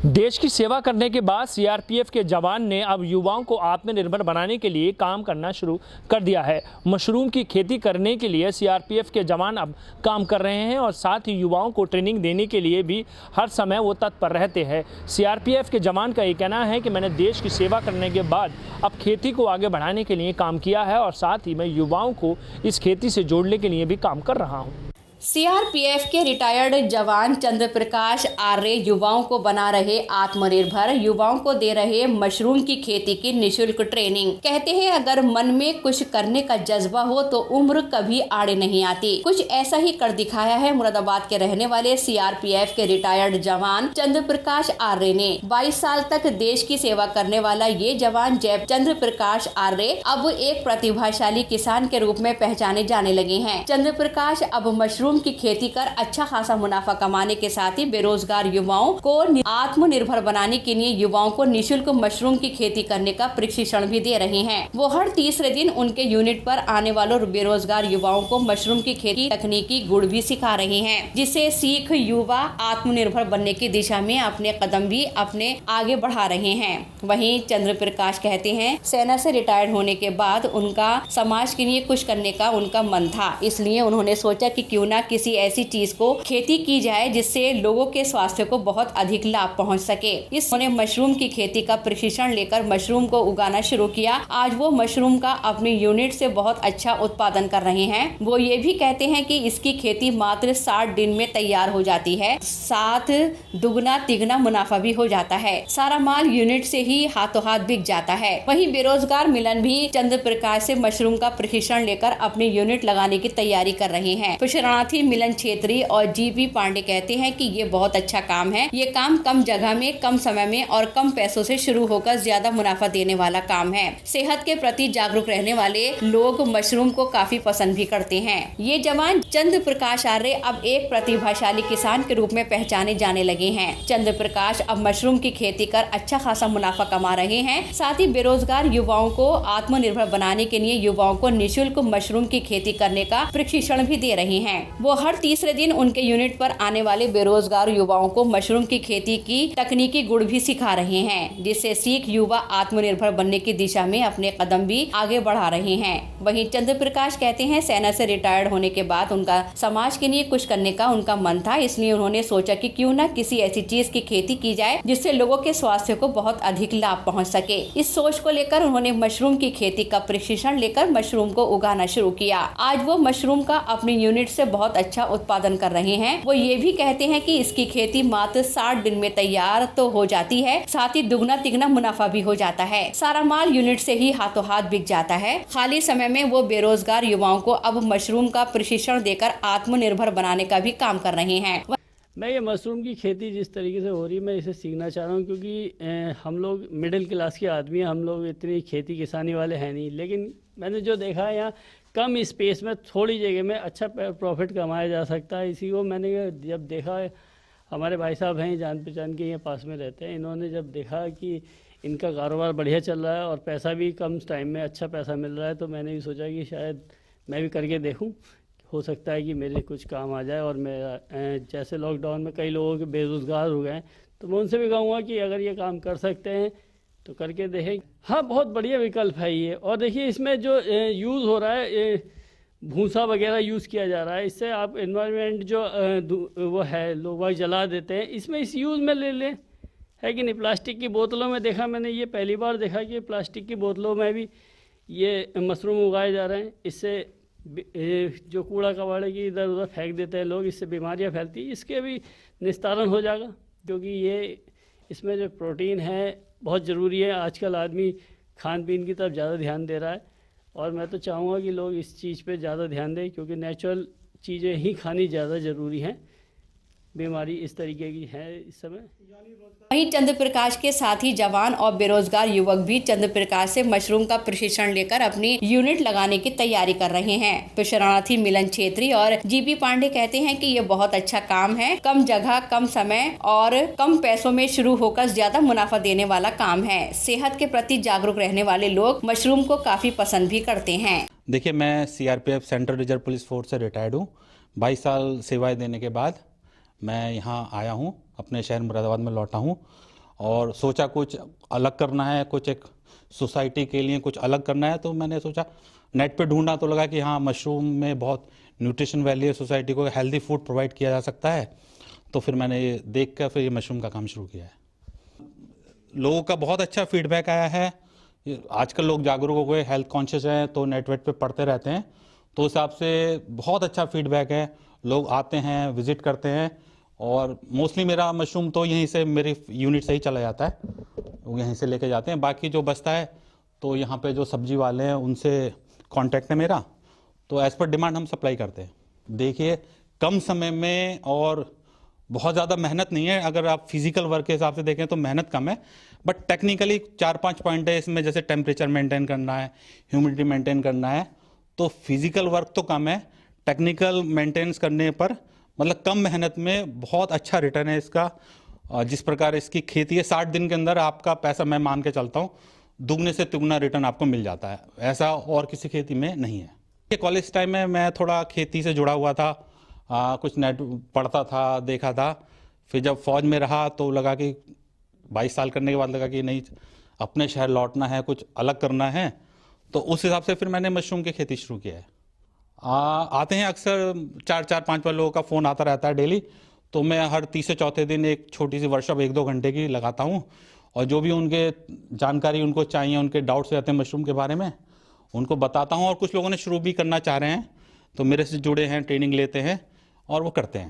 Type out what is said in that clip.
देश की सेवा करने के बाद सीआरपीएफ के जवान ने अब युवाओं को आत्मनिर्भर बनाने के लिए काम करना शुरू कर दिया है। मशरूम की खेती करने के लिए सीआरपीएफ के जवान अब काम कर रहे हैं और साथ ही युवाओं को ट्रेनिंग देने के लिए भी हर समय वो तत्पर रहते हैं। सीआरपीएफ के जवान का ये कहना है कि मैंने देश की सेवा करने के बाद अब खेती को आगे बढ़ाने के लिए काम किया है और साथ ही मैं युवाओं को इस खेती से जोड़ने के लिए भी काम कर रहा हूँ। सीआरपीएफ के रिटायर्ड जवान चंद्र प्रकाश आर्य युवाओं को बना रहे आत्मनिर्भर, युवाओं को दे रहे मशरूम की खेती की निशुल्क ट्रेनिंग। कहते हैं अगर मन में कुछ करने का जज्बा हो तो उम्र कभी आड़े नहीं आती। कुछ ऐसा ही कर दिखाया है मुरादाबाद के रहने वाले सीआरपीएफ के रिटायर्ड जवान चंद्र प्रकाश आर्य ने। 22 साल तक देश की सेवा करने वाला ये जवान जय चंद्र प्रकाश आर्य अब एक प्रतिभाशाली किसान के रूप में पहचाने जाने लगे हैं। चंद्र प्रकाश अब मशरूम की खेती कर अच्छा खासा मुनाफा कमाने के साथ ही बेरोजगार युवाओं को आत्मनिर्भर बनाने के लिए युवाओं को निशुल्क मशरूम की खेती करने का प्रशिक्षण भी दे रहे हैं। वो हर तीसरे दिन उनके यूनिट पर आने वालों बेरोजगार युवाओं को मशरूम की खेती तकनीकी गुण भी सिखा रहे हैं, जिससे सीख युवा आत्मनिर्भर बनने की दिशा में अपने कदम भी अपने आगे बढ़ा रहे हैं। वहीं चंद्र प्रकाश कहते हैं सेना से रिटायर्ड होने के बाद उनका समाज के लिए कुछ करने का उनका मन था, इसलिए उन्होंने सोचा कि क्यों ना किसी ऐसी चीज को खेती की जाए जिससे लोगों के स्वास्थ्य को बहुत अधिक लाभ पहुंच सके। उन्होंने मशरूम की खेती का प्रशिक्षण लेकर मशरूम को उगाना शुरू किया। आज वो मशरूम का अपने यूनिट से बहुत अच्छा उत्पादन कर रहे हैं। वो ये भी कहते हैं कि इसकी खेती मात्र 60 दिन में तैयार हो जाती है, साथ दुगना तिगना मुनाफा भी हो जाता है। सारा माल यूनिट से ही हाथों हाथ बिक जाता है। वहीं बेरोजगार मिलन भी चंद्र प्रकाश से मशरूम का प्रशिक्षण लेकर अपने यूनिट लगाने की तैयारी कर रहे हैं। शरणार्थी मिलन छेत्री और जीपी पांडे कहते हैं कि ये बहुत अच्छा काम है। ये काम कम जगह में, कम समय में और कम पैसों से शुरू होकर ज्यादा मुनाफा देने वाला काम है। सेहत के प्रति जागरूक रहने वाले लोग मशरूम को काफी पसंद भी करते हैं। ये जवान चंद्र प्रकाश आर्य अब एक प्रतिभाशाली किसान के रूप में पहचाने जाने लगे हैं। चंद्र प्रकाश अब मशरूम की खेती कर अच्छा खासा मुनाफा कमा रहे हैं। साथ ही बेरोजगार युवाओं को आत्मनिर्भर बनाने के लिए युवाओं को निःशुल्क मशरूम की खेती करने का प्रशिक्षण भी दे रहे हैं। वो हर तीसरे दिन उनके यूनिट पर आने वाले बेरोजगार युवाओं को मशरूम की खेती की तकनीकी गुण भी सिखा रहे हैं, जिससे सीख युवा आत्मनिर्भर बनने की दिशा में अपने कदम भी आगे बढ़ा रहे हैं। वहीं चंद्र प्रकाश कहते हैं सेना से रिटायर्ड होने के बाद उनका समाज के लिए कुछ करने का उनका मन था, इसलिए उन्होंने सोचा कि क्यों ना किसी ऐसी चीज की खेती की जाए जिससे लोगों के स्वास्थ्य को बहुत अधिक लाभ पहुँच सके। इस सोच को लेकर उन्होंने मशरूम की खेती का प्रशिक्षण लेकर मशरूम को उगाना शुरू किया। आज वो मशरूम का अपने यूनिट से बहुत अच्छा उत्पादन कर रहे हैं। वो ये भी कहते हैं कि इसकी खेती मात्र 60 दिन में तैयार तो हो जाती है, साथ ही दुगना तिगना मुनाफा भी हो जाता है। सारा माल यूनिट से ही हाथों हाथ बिक जाता है। खाली समय में वो बेरोजगार युवाओं को अब मशरूम का प्रशिक्षण देकर आत्मनिर्भर बनाने का भी काम कर रहे हैं। मैं ये मशरूम की खेती जिस तरीके से हो रही है मैं इसे सीखना चाह रहा हूँ, क्योंकि हम लोग मिडिल क्लास के आदमी हैं, हम लोग इतनी खेती किसानी वाले हैं नहीं। लेकिन मैंने जो देखा है यहाँ कम स्पेस में थोड़ी जगह में अच्छा प्रॉफिट कमाया जा सकता है। इसी को मैंने जब देखा, हमारे भाई साहब हैं जान पहचान के, ये पास में रहते हैं, इन्होंने जब देखा कि इनका कारोबार बढ़िया चल रहा है और पैसा भी कम टाइम में अच्छा पैसा मिल रहा है, तो मैंने भी सोचा कि शायद मैं भी करके देखूं, हो सकता है कि मेरे कुछ काम आ जाए। और मेरा जैसे लॉकडाउन में कई लोगों के बेरोज़गार हो गए, तो मैं उनसे भी कहूँगा कि अगर ये काम कर सकते हैं तो करके देखें। हाँ, बहुत बढ़िया विकल्प है ये। और देखिए इसमें जो यूज़ हो रहा है, भूसा वगैरह यूज़ किया जा रहा है, इससे आप एनवायरनमेंट जो वो है लोग वही जला देते हैं, इसमें इस यूज़ में ले लें, है कि नहीं। प्लास्टिक की बोतलों में देखा मैंने, ये पहली बार देखा कि प्लास्टिक की बोतलों में भी ये मशरूम उगाए जा रहे हैं। इससे जो कूड़ा कबाड़े की इधर उधर फेंक देते हैं लोग, इससे बीमारियाँ फैलती हैं, इसके भी निस्तारण हो जाएगा, क्योंकि ये इसमें जो प्रोटीन है बहुत ज़रूरी है। आजकल आदमी खान पीन की तरफ ज़्यादा ध्यान दे रहा है और मैं तो चाहूँगा कि लोग इस चीज़ पे ज़्यादा ध्यान दें, क्योंकि नेचुरल चीज़ें ही खानी ज़्यादा ज़रूरी हैं। बीमारी इस तरीके की है इस समय। वहीं चंद्र प्रकाश के साथ ही जवान और बेरोजगार युवक भी चंद्र प्रकाश से मशरूम का प्रशिक्षण लेकर अपनी यूनिट लगाने की तैयारी कर रहे हैं। तो शरणार्थी मिलन छेत्री और जीपी पांडे कहते हैं कि ये बहुत अच्छा काम है, कम जगह, कम समय और कम पैसों में शुरू होकर ज्यादा मुनाफा देने वाला काम है। सेहत के प्रति जागरूक रहने वाले लोग मशरूम को काफी पसंद भी करते हैं। देखिए, मैं CRPF central reserve police force से रिटायर्ड हूँ। 22 साल सेवाएं देने के बाद मैं यहाँ आया हूँ, अपने शहर मुरादाबाद में लौटा हूँ और सोचा कुछ अलग करना है, कुछ एक सोसाइटी के लिए कुछ अलग करना है। तो मैंने सोचा, नेट पे ढूंढा तो लगा कि हाँ, मशरूम में बहुत न्यूट्रिशन वैल्यू है, सोसाइटी को हेल्दी फूड प्रोवाइड किया जा सकता है। तो फिर मैंने ये देख कर फिर ये मशरूम का काम शुरू किया है। लोगों का बहुत अच्छा फीडबैक आया है। आजकल लोग जागरूक हो गए, हेल्थ कॉन्शियस हैं, तो नेट वेट पे पढ़ते रहते हैं, तो उस हिसाब से बहुत अच्छा फीडबैक है। लोग आते हैं, विजिट करते हैं, और मोस्टली मेरा मशरूम तो यहीं से, मेरी यूनिट से ही चला जाता है, वो यहीं से लेके जाते हैं। बाकी जो बचता है तो यहाँ पे जो सब्जी वाले हैं उनसे कांटेक्ट है मेरा, तो एज़ पर डिमांड हम सप्लाई करते हैं। देखिए, कम समय में और बहुत ज़्यादा मेहनत नहीं है। अगर आप फिजिकल वर्क के हिसाब से देखें तो मेहनत कम है, बट टेक्निकली 4-5 पॉइंट है इसमें, जैसे टेम्परेचर मेंटेन करना है, ह्यूमिडिटी मेंटेन करना है। तो फिजिकल वर्क तो कम है, टेक्निकल मेंटेनेंस करने पर मतलब कम मेहनत में बहुत अच्छा रिटर्न है इसका। जिस प्रकार इसकी खेती है, 60 दिन के अंदर आपका पैसा, मैं मान के चलता हूँ, दुगने से तिगुना रिटर्न आपको मिल जाता है। ऐसा और किसी खेती में नहीं है। कॉलेज टाइम में मैं थोड़ा खेती से जुड़ा हुआ था, कुछ नेट पढ़ता था, देखा था। फिर जब फौज में रहा तो लगा कि 22 साल करने के बाद लगा कि नहीं, अपने शहर लौटना है, कुछ अलग करना है। तो उस हिसाब से फिर मैंने मशरूम की खेती शुरू किया है। आते हैं अक्सर 4-5 लोगों का फ़ोन आता रहता है डेली, तो मैं हर तीसरे चौथे दिन एक छोटी सी वर्कशॉप 1-2 घंटे की लगाता हूँ, और जो भी उनके जानकारी उनको चाहिए, उनके डाउट्स रहते हैं मशरूम के बारे में, उनको बताता हूँ। और कुछ लोगों ने शुरू भी करना चाह रहे हैं, तो मेरे से जुड़े हैं, ट्रेनिंग लेते हैं और वो करते हैं।